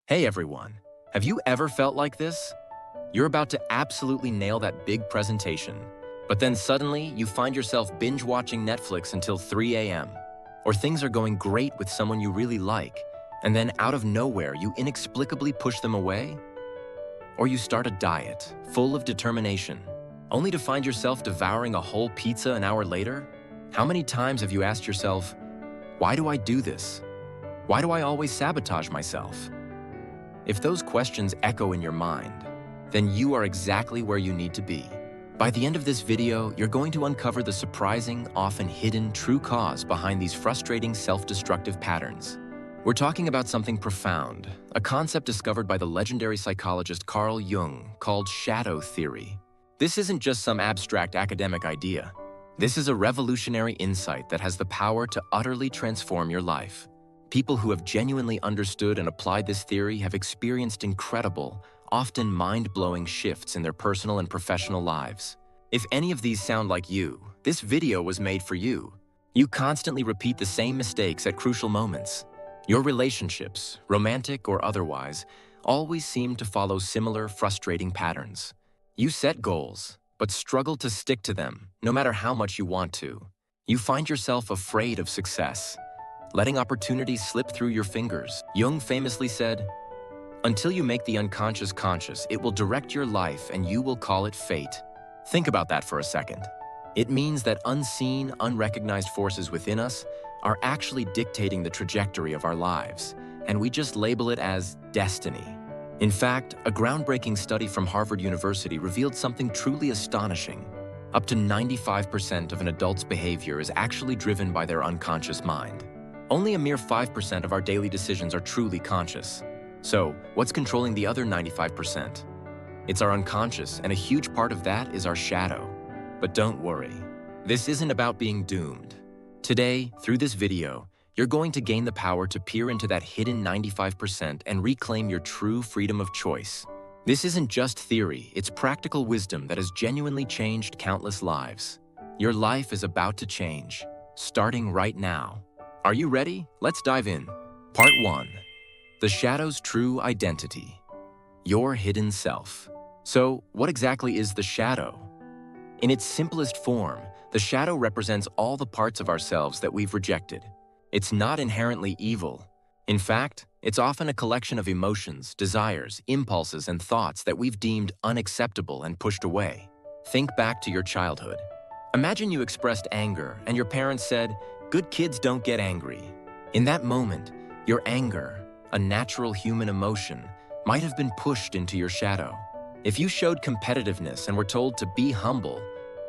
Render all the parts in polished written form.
Hey everyone, have you ever felt like this? You're about to absolutely nail that big presentation, but then suddenly you find yourself binge-watching Netflix until 3 a.m. Or things are going great with someone you really like, and then out of nowhere you inexplicably push them away? Or you start a diet, full of determination, only to find yourself devouring a whole pizza an hour later? How many times have you asked yourself, why do I do this? Why do I always sabotage myself? If those questions echo in your mind, then you are exactly where you need to be. By the end of this video, you're going to uncover the surprising, often hidden, true cause behind these frustrating self-destructive patterns. We're talking about something profound, a concept discovered by the legendary psychologist Carl Jung called shadow theory. This isn't just some abstract academic idea. This is a revolutionary insight that has the power to utterly transform your life. People who have genuinely understood and applied this theory have experienced incredible, often mind-blowing shifts in their personal and professional lives. If any of these sound like you, this video was made for you. You constantly repeat the same mistakes at crucial moments. Your relationships, romantic or otherwise, always seem to follow similar frustrating patterns. You set goals, but struggle to stick to them, no matter how much you want to. You find yourself afraid of success, letting opportunities slip through your fingers. Jung famously said, "Until you make the unconscious conscious, it will direct your life and you will call it fate." Think about that for a second. It means that unseen, unrecognized forces within us are actually dictating the trajectory of our lives, and we just label it as destiny. In fact, a groundbreaking study from Harvard University revealed something truly astonishing. Up to 95% of an adult's behavior is actually driven by their unconscious mind. Only a mere 5% of our daily decisions are truly conscious. So, what's controlling the other 95%? It's our unconscious, and a huge part of that is our shadow. But don't worry, this isn't about being doomed. Today, through this video, you're going to gain the power to peer into that hidden 95% and reclaim your true freedom of choice. This isn't just theory, it's practical wisdom that has genuinely changed countless lives. Your life is about to change, starting right now. Are you ready? Let's dive in. Part 1. The shadow's true identity. Your hidden self. So, what exactly is the shadow? In its simplest form, the shadow represents all the parts of ourselves that we've rejected. It's not inherently evil. In fact, it's often a collection of emotions, desires, impulses, and thoughts that we've deemed unacceptable and pushed away. Think back to your childhood. Imagine you expressed anger and your parents said, "Good kids don't get angry." In that moment, your anger, a natural human emotion, might have been pushed into your shadow. If you showed competitiveness and were told to be humble,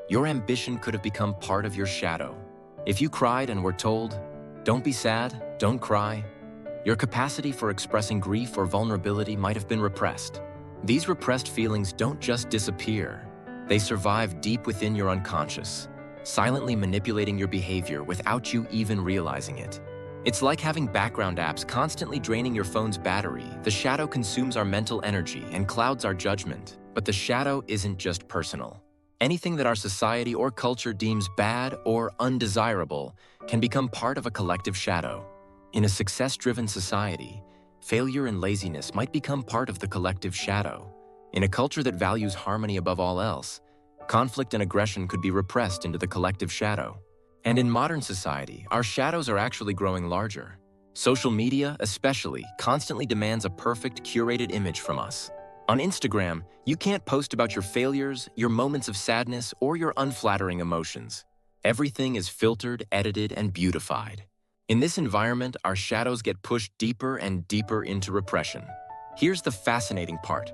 your ambition could have become part of your shadow. If you cried and were told, "Don't be sad, don't cry," your capacity for expressing grief or vulnerability might have been repressed. These repressed feelings don't just disappear. They survive deep within your unconscious, silently manipulating your behavior without you even realizing it. It's like having background apps constantly draining your phone's battery. The shadow consumes our mental energy and clouds our judgment. But the shadow isn't just personal. Anything that our society or culture deems bad or undesirable can become part of a collective shadow. In a success-driven society, failure and laziness might become part of the collective shadow. In a culture that values harmony above all else, conflict and aggression could be repressed into the collective shadow. And in modern society, our shadows are actually growing larger. Social media, especially, constantly demands a perfect, curated image from us. On Instagram, you can't post about your failures, your moments of sadness, or your unflattering emotions. Everything is filtered, edited, and beautified. In this environment, our shadows get pushed deeper and deeper into repression. Here's the fascinating part.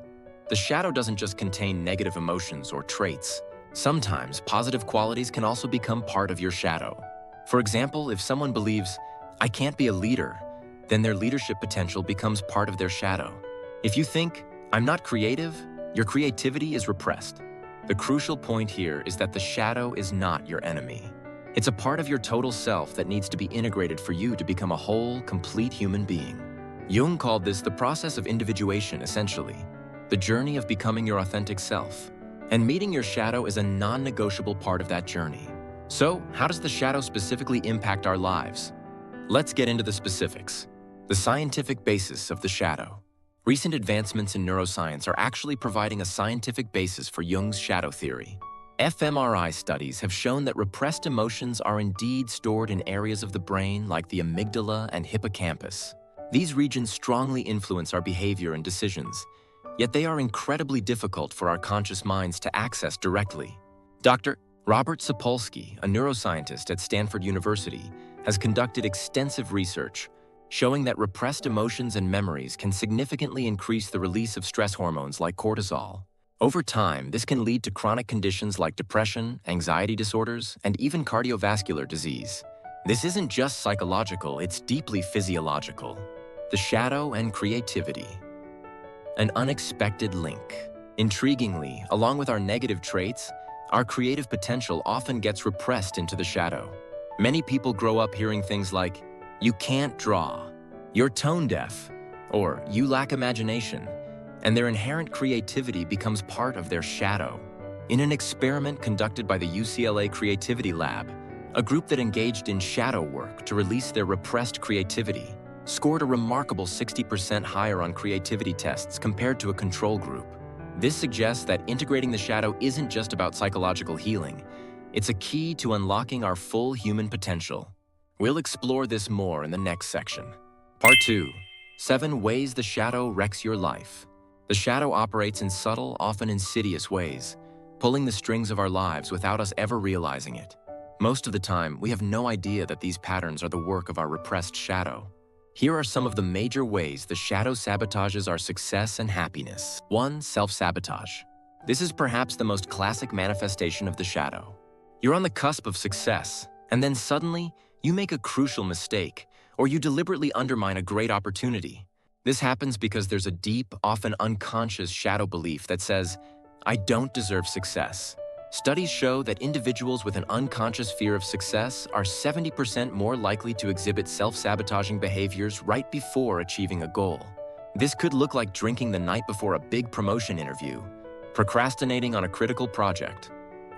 The shadow doesn't just contain negative emotions or traits. Sometimes positive qualities can also become part of your shadow. For example, if someone believes, "I can't be a leader," then their leadership potential becomes part of their shadow. If you think, "I'm not creative," your creativity is repressed. The crucial point here is that the shadow is not your enemy. It's a part of your total self that needs to be integrated for you to become a whole, complete human being. Jung called this the process of individuation, essentially, the journey of becoming your authentic self. And meeting your shadow is a non-negotiable part of that journey. So, how does the shadow specifically impact our lives? Let's get into the specifics. The scientific basis of the shadow. Recent advancements in neuroscience are actually providing a scientific basis for Jung's shadow theory. fMRI studies have shown that repressed emotions are indeed stored in areas of the brain like the amygdala and hippocampus. These regions strongly influence our behavior and decisions, yet they are incredibly difficult for our conscious minds to access directly. Dr. Robert Sapolsky, a neuroscientist at Stanford University, has conducted extensive research showing that repressed emotions and memories can significantly increase the release of stress hormones like cortisol. Over time, this can lead to chronic conditions like depression, anxiety disorders, and even cardiovascular disease. This isn't just psychological, it's deeply physiological. The shadow and creativity. An unexpected link. Intriguingly, along with our negative traits, our creative potential often gets repressed into the shadow. Many people grow up hearing things like, "You can't draw," "You're tone deaf," or "You lack imagination," and their inherent creativity becomes part of their shadow. In an experiment conducted by the UCLA Creativity Lab, a group that engaged in shadow work to release their repressed creativity scored a remarkable 60% higher on creativity tests compared to a control group. This suggests that integrating the shadow isn't just about psychological healing. It's a key to unlocking our full human potential. We'll explore this more in the next section. Part 2. 7 Ways the Shadow Wrecks Your Life. The shadow operates in subtle, often insidious ways, pulling the strings of our lives without us ever realizing it. Most of the time, we have no idea that these patterns are the work of our repressed shadow. Here are some of the major ways the shadow sabotages our success and happiness. 1. Self-sabotage. This is perhaps the most classic manifestation of the shadow. You're on the cusp of success, and then suddenly, you make a crucial mistake, or you deliberately undermine a great opportunity. This happens because there's a deep, often unconscious shadow belief that says, "I don't deserve success." Studies show that individuals with an unconscious fear of success are 70% more likely to exhibit self-sabotaging behaviors right before achieving a goal. This could look like drinking the night before a big promotion interview, procrastinating on a critical project,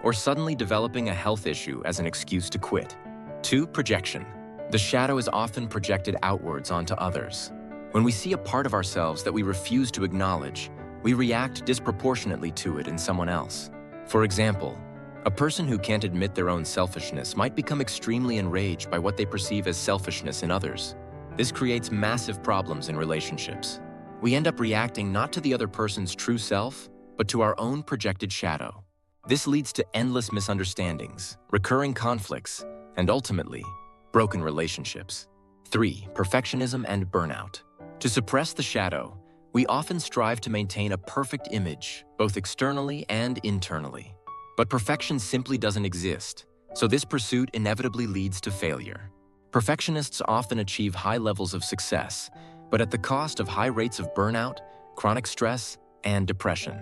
or suddenly developing a health issue as an excuse to quit. 2. Projection. The shadow is often projected outwards onto others. When we see a part of ourselves that we refuse to acknowledge, we react disproportionately to it in someone else. For example, a person who can't admit their own selfishness might become extremely enraged by what they perceive as selfishness in others. This creates massive problems in relationships. We end up reacting not to the other person's true self, but to our own projected shadow. This leads to endless misunderstandings, recurring conflicts, and ultimately, broken relationships. 3. Perfectionism and burnout. To suppress the shadow, we often strive to maintain a perfect image, both externally and internally. But perfection simply doesn't exist, so this pursuit inevitably leads to failure. Perfectionists often achieve high levels of success, but at the cost of high rates of burnout, chronic stress, and depression.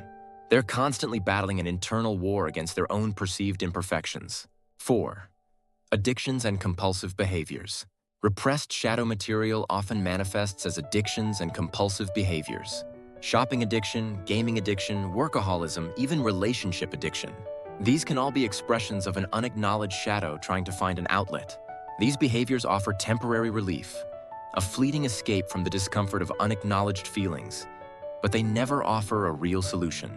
They're constantly battling an internal war against their own perceived imperfections. 4. Addictions and compulsive behaviors. Repressed shadow material often manifests as addictions and compulsive behaviors. Shopping addiction, gaming addiction, workaholism, even relationship addiction. These can all be expressions of an unacknowledged shadow trying to find an outlet. These behaviors offer temporary relief, a fleeting escape from the discomfort of unacknowledged feelings, but they never offer a real solution.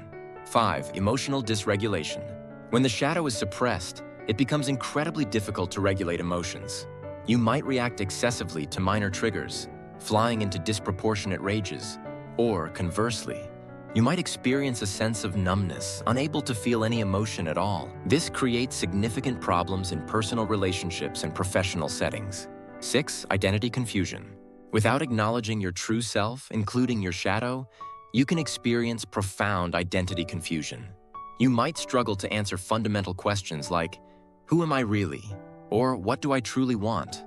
5. Emotional dysregulation. When the shadow is suppressed, it becomes incredibly difficult to regulate emotions. You might react excessively to minor triggers, flying into disproportionate rages, or conversely, you might experience a sense of numbness, unable to feel any emotion at all. This creates significant problems in personal relationships and professional settings. 6. Identity confusion. Without acknowledging your true self, including your shadow, you can experience profound identity confusion. You might struggle to answer fundamental questions like, "Who am I really?" or "What do I truly want?"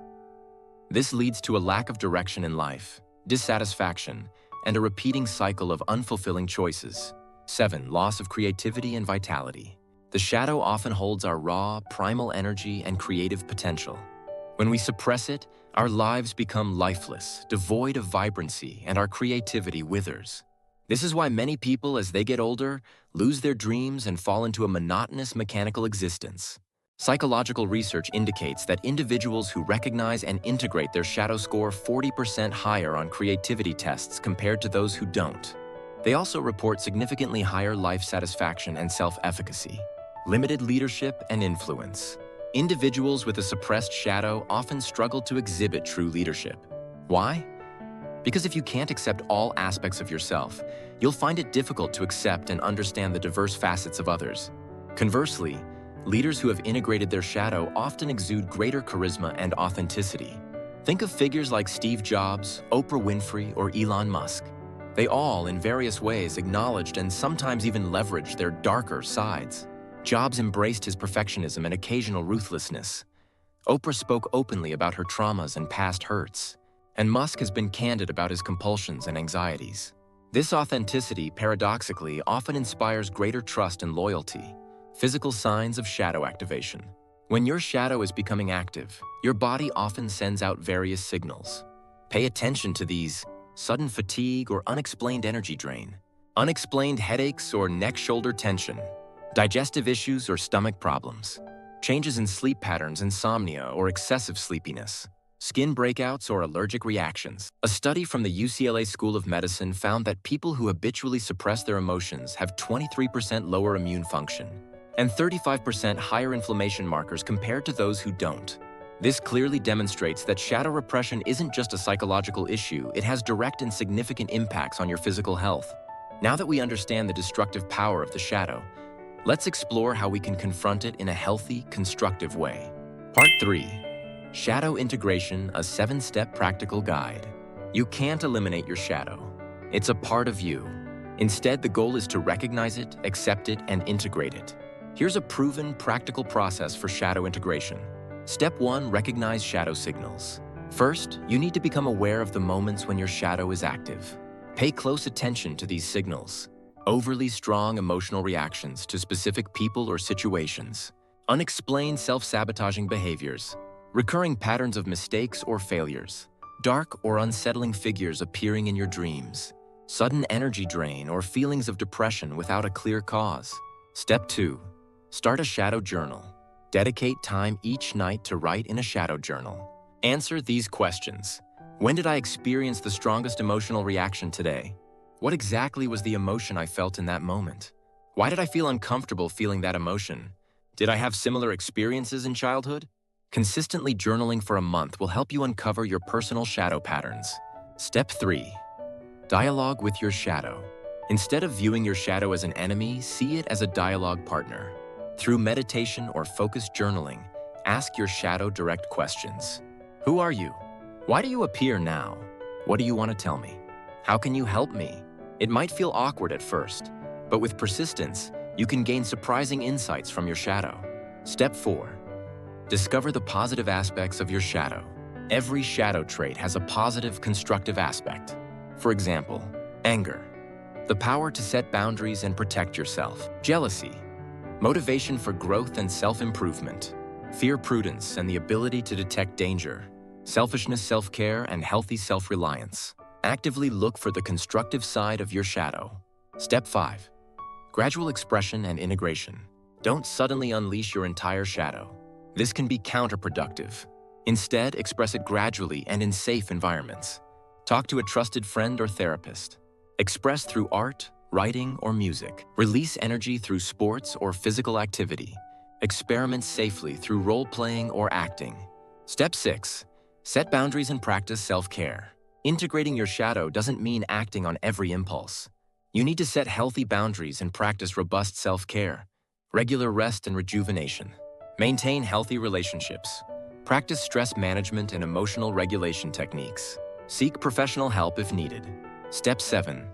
This leads to a lack of direction in life, dissatisfaction, and a repeating cycle of unfulfilling choices. 7. Loss of creativity and vitality. The shadow often holds our raw, primal energy and creative potential. When we suppress it, our lives become lifeless, devoid of vibrancy, and our creativity withers. This is why many people, as they get older, lose their dreams and fall into a monotonous, mechanical existence. Psychological research indicates that individuals who recognize and integrate their shadow score 40% higher on creativity tests compared to those who don't. They also report significantly higher life satisfaction and self-efficacy. Limited leadership and influence. Individuals with a suppressed shadow often struggle to exhibit true leadership. Why? Because if you can't accept all aspects of yourself, you'll find it difficult to accept and understand the diverse facets of others. Conversely, leaders who have integrated their shadow often exude greater charisma and authenticity. Think of figures like Steve Jobs, Oprah Winfrey, or Elon Musk. They all, in various ways, acknowledged and sometimes even leveraged their darker sides. Jobs embraced his perfectionism and occasional ruthlessness. Oprah spoke openly about her traumas and past hurts. And Musk has been candid about his compulsions and anxieties. This authenticity, paradoxically, often inspires greater trust and loyalty. Physical signs of shadow activation. When your shadow is becoming active, your body often sends out various signals. Pay attention to these: sudden fatigue or unexplained energy drain, unexplained headaches or neck-shoulder tension, digestive issues or stomach problems, changes in sleep patterns, insomnia or excessive sleepiness, skin breakouts or allergic reactions. A study from the UCLA School of Medicine found that people who habitually suppress their emotions have 23% lower immune function and 35% higher inflammation markers compared to those who don't. This clearly demonstrates that shadow repression isn't just a psychological issue, it has direct and significant impacts on your physical health. Now that we understand the destructive power of the shadow, let's explore how we can confront it in a healthy, constructive way. Part 3. Shadow Integration, a 7-step practical guide. You can't eliminate your shadow. It's a part of you. Instead, the goal is to recognize it, accept it, and integrate it. Here's a proven, practical process for shadow integration. Step 1. Recognize shadow signals. First, you need to become aware of the moments when your shadow is active. Pay close attention to these signals. Overly strong emotional reactions to specific people or situations, unexplained self-sabotaging behaviors, recurring patterns of mistakes or failures, dark or unsettling figures appearing in your dreams, sudden energy drain or feelings of depression without a clear cause. Step 2. Start a shadow journal. Dedicate time each night to write in a shadow journal. Answer these questions. When did I experience the strongest emotional reaction today? What exactly was the emotion I felt in that moment? Why did I feel uncomfortable feeling that emotion? Did I have similar experiences in childhood? Consistently journaling for a month will help you uncover your personal shadow patterns. Step 3. Dialogue with your shadow. Instead of viewing your shadow as an enemy, see it as a dialogue partner. Through meditation or focused journaling, ask your shadow direct questions. Who are you? Why do you appear now? What do you want to tell me? How can you help me? It might feel awkward at first, but with persistence, you can gain surprising insights from your shadow. Step 4. Discover the positive aspects of your shadow. Every shadow trait has a positive, constructive aspect. For example, anger, the power to set boundaries and protect yourself. Jealousy, motivation for growth and self-improvement. Fear, prudence, and the ability to detect danger. Selfishness, self-care, and healthy self-reliance. Actively look for the constructive side of your shadow. Step 5. Gradual expression and integration. Don't suddenly unleash your entire shadow. This can be counterproductive. Instead, express it gradually and in safe environments. Talk to a trusted friend or therapist. Express through art, writing, or music. Release energy through sports or physical activity. Experiment safely through role-playing or acting. Step 6. Set boundaries and practice self-care. Integrating your shadow doesn't mean acting on every impulse. You need to set healthy boundaries and practice robust self-care, regular rest and rejuvenation. Maintain healthy relationships. Practice stress management and emotional regulation techniques. Seek professional help if needed. Step 7.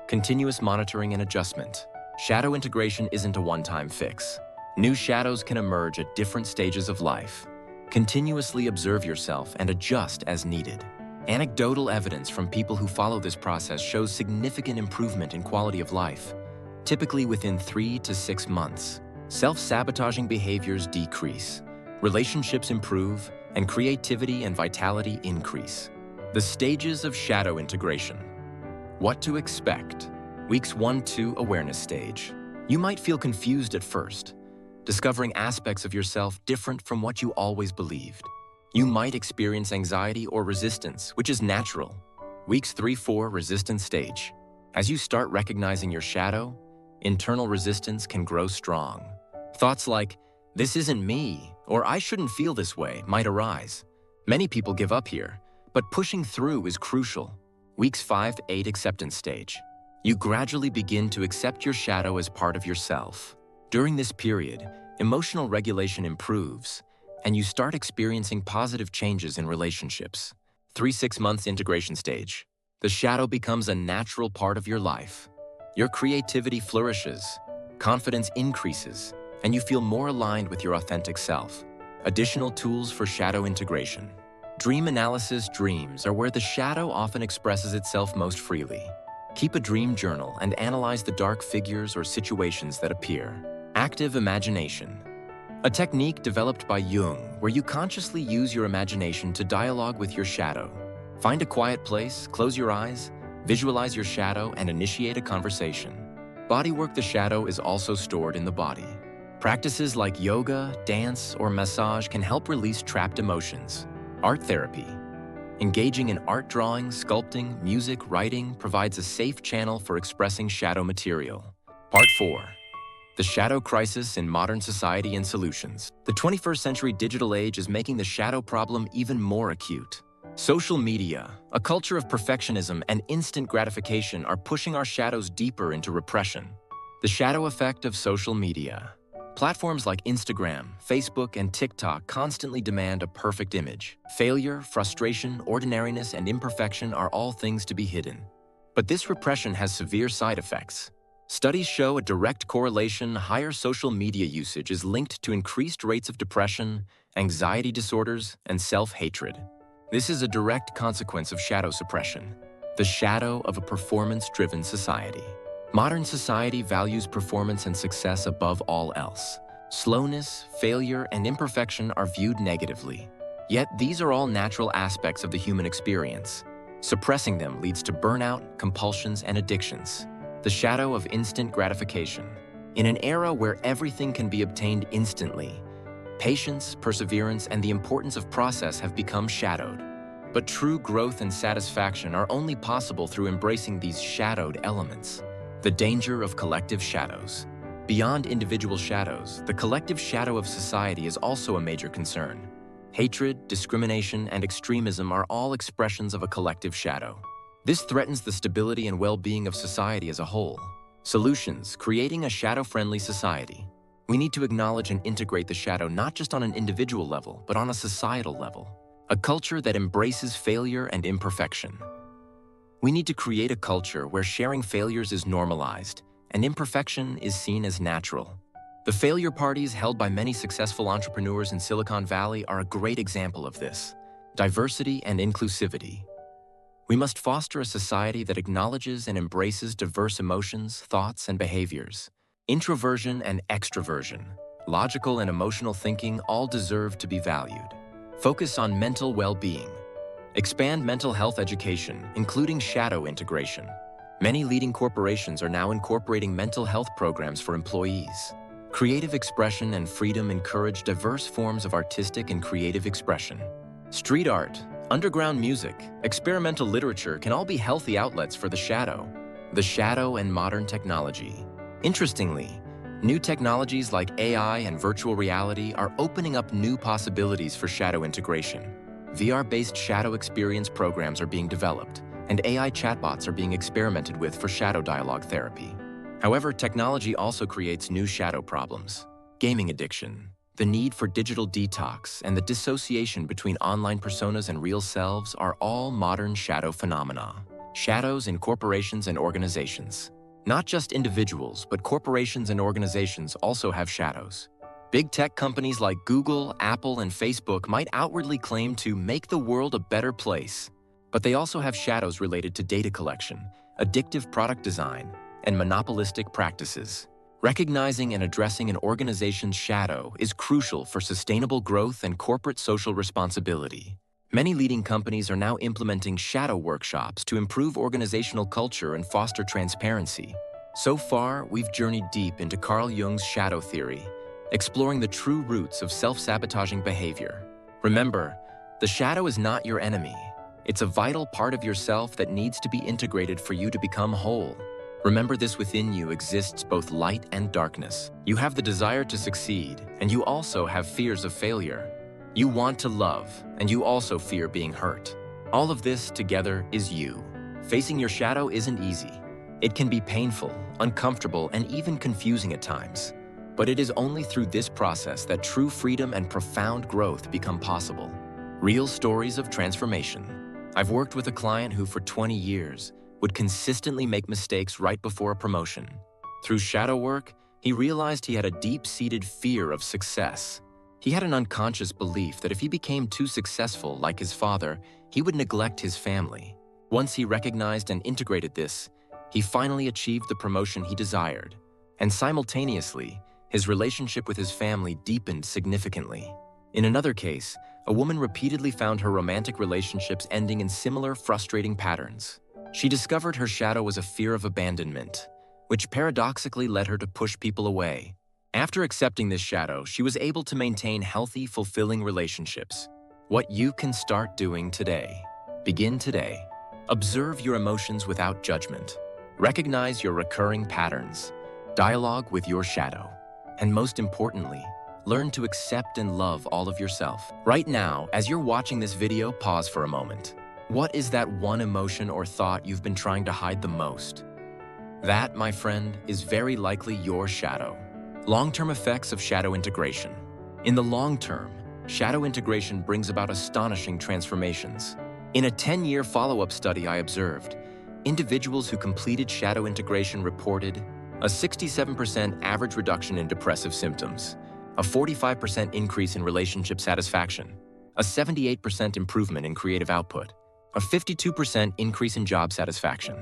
Continuous monitoring and adjustment. Shadow integration isn't a one-time fix. New shadows can emerge at different stages of life. Continuously observe yourself and adjust as needed. Anecdotal evidence from people who follow this process shows significant improvement in quality of life, typically within 3 to 6 months. Self-sabotaging behaviors decrease, relationships improve, and creativity and vitality increase. The stages of shadow integration. What to expect. Weeks 1-2 awareness stage. You might feel confused at first. discovering aspects of yourself different from what you always believed. You might experience anxiety or resistance, which is natural. Weeks 3-4 resistance stage. As you start recognizing your shadow, internal resistance can grow strong. Thoughts like, "This isn't me," or "I shouldn't feel this way," might arise. Many people give up here, but pushing through is crucial. Weeks 5-8 acceptance stage. You gradually begin to accept your shadow as part of yourself. During this period, emotional regulation improves, and you start experiencing positive changes in relationships. 3-6 months integration stage. The shadow becomes a natural part of your life. Your creativity flourishes, confidence increases, and you feel more aligned with your authentic self. Additional tools for shadow integration. Dream analysis dreams are where the shadow often expresses itself most freely. Keep a dream journal and analyze the dark figures or situations that appear. Active imagination. A technique developed by Jung where you consciously use your imagination to dialogue with your shadow. Find a quiet place, close your eyes, visualize your shadow, and initiate a conversation. Bodywork. The shadow is also stored in the body. Practices like yoga, dance, or massage can help release trapped emotions. Art therapy. Engaging in art drawing, sculpting, music, writing provides a safe channel for expressing shadow material. Part 4. The shadow crisis in modern society and solutions. The 21st century digital age is making the shadow problem even more acute. Social media, a culture of perfectionism and instant gratification are pushing our shadows deeper into repression. The shadow effect of social media. Platforms like Instagram, Facebook, and TikTok constantly demand a perfect image. Failure, frustration, ordinariness, and imperfection are all things to be hidden. But this repression has severe side effects. Studies show a direct correlation. Higher social media usage is linked to increased rates of depression, anxiety disorders, and self-hatred. This is a direct consequence of shadow suppression, the shadow of a performance-driven society. Modern society values performance and success above all else. Slowness, failure, and imperfection are viewed negatively. Yet these are all natural aspects of the human experience. Suppressing them leads to burnout, compulsions, and addictions. The shadow of instant gratification. In an era where everything can be obtained instantly, patience, perseverance, and the importance of process have become shadowed. But true growth and satisfaction are only possible through embracing these shadowed elements. The danger of collective shadows. Beyond individual shadows, the collective shadow of society is also a major concern. Hatred, discrimination, and extremism are all expressions of a collective shadow. This threatens the stability and well-being of society as a whole. Solutions: creating a shadow-friendly society. We need to acknowledge and integrate the shadow not just on an individual level, but on a societal level. A culture that embraces failure and imperfection. We need to create a culture where sharing failures is normalized and imperfection is seen as natural. The failure parties held by many successful entrepreneurs in Silicon Valley are a great example of this. Diversity and inclusivity. We must foster a society that acknowledges and embraces diverse emotions, thoughts, and behaviors. Introversion and extroversion, logical and emotional thinking all deserve to be valued. Focus on mental well-being. Expand mental health education, including shadow integration. Many leading corporations are now incorporating mental health programs for employees. Creative expression and freedom encourage diverse forms of artistic and creative expression. Street art, underground music, experimental literature can all be healthy outlets for the shadow. The shadow and modern technology. Interestingly, new technologies like AI and virtual reality are opening up new possibilities for shadow integration. VR-based shadow experience programs are being developed, and AI chatbots are being experimented with for shadow dialogue therapy. However, technology also creates new shadow problems. Gaming addiction, the need for digital detox, and the dissociation between online personas and real selves are all modern shadow phenomena. Shadows in corporations and organizations. Not just individuals, but corporations and organizations also have shadows. Big tech companies like Google, Apple, and Facebook might outwardly claim to make the world a better place, but they also have shadows related to data collection, addictive product design, and monopolistic practices. Recognizing and addressing an organization's shadow is crucial for sustainable growth and corporate social responsibility. Many leading companies are now implementing shadow workshops to improve organizational culture and foster transparency. So far, we've journeyed deep into Carl Jung's shadow theory, exploring the true roots of self-sabotaging behavior. Remember, the shadow is not your enemy. It's a vital part of yourself that needs to be integrated for you to become whole. Remember this: within you exists both light and darkness. You have the desire to succeed, and you also have fears of failure. You want to love, and you also fear being hurt. All of this together is you. Facing your shadow isn't easy. It can be painful, uncomfortable, and even confusing at times. But it is only through this process that true freedom and profound growth become possible. Real stories of transformation. I've worked with a client who for 20 years would consistently make mistakes right before a promotion. Through shadow work, he realized he had a deep-seated fear of success. He had an unconscious belief that if he became too successful like his father, he would neglect his family. Once he recognized and integrated this, he finally achieved the promotion he desired, and simultaneously, his relationship with his family deepened significantly. In another case, a woman repeatedly found her romantic relationships ending in similar frustrating patterns. She discovered her shadow was a fear of abandonment, which paradoxically led her to push people away. After accepting this shadow, she was able to maintain healthy, fulfilling relationships. What you can start doing today. Begin today. Observe your emotions without judgment. Recognize your recurring patterns. Dialogue with your shadow. And most importantly, learn to accept and love all of yourself. Right now, as you're watching this video, pause for a moment. What is that one emotion or thought you've been trying to hide the most? That, my friend, is very likely your shadow. Long-term effects of shadow integration. In the long term, shadow integration brings about astonishing transformations. In a 10-year follow-up study I observed, individuals who completed shadow integration reported a 67% average reduction in depressive symptoms, a 45% increase in relationship satisfaction, a 78% improvement in creative output, a 52% increase in job satisfaction,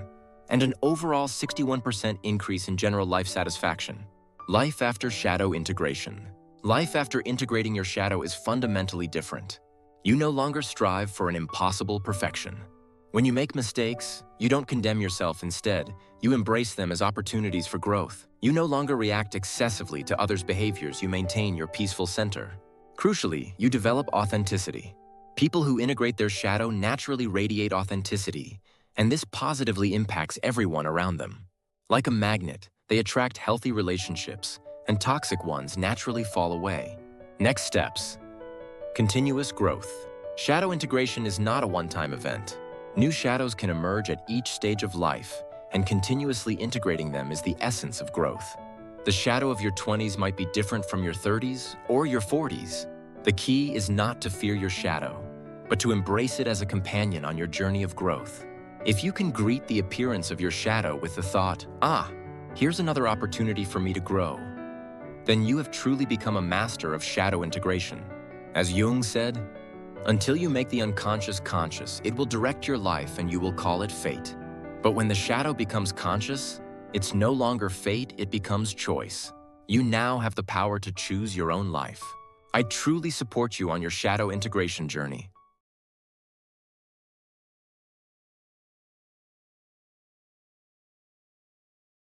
and an overall 61% increase in general life satisfaction. Life after shadow integration. Life after integrating your shadow is fundamentally different. You no longer strive for an impossible perfection. When you make mistakes, you don't condemn yourself. Instead, you embrace them as opportunities for growth. You no longer react excessively to others' behaviors. You maintain your peaceful center. Crucially, you develop authenticity. People who integrate their shadow naturally radiate authenticity, and this positively impacts everyone around them. Like a magnet, they attract healthy relationships, and toxic ones naturally fall away. Next steps. Continuous growth. Shadow integration is not a one-time event. New shadows can emerge at each stage of life, and continuously integrating them is the essence of growth. The shadow of your 20s might be different from your 30s or your 40s. The key is not to fear your shadow, but to embrace it as a companion on your journey of growth. If you can greet the appearance of your shadow with the thought, here's another opportunity for me to grow, then you have truly become a master of shadow integration. As Jung said, until you make the unconscious conscious, it will direct your life and you will call it fate. But when the shadow becomes conscious, it's no longer fate, it becomes choice. You now have the power to choose your own life. I truly support you on your shadow integration journey.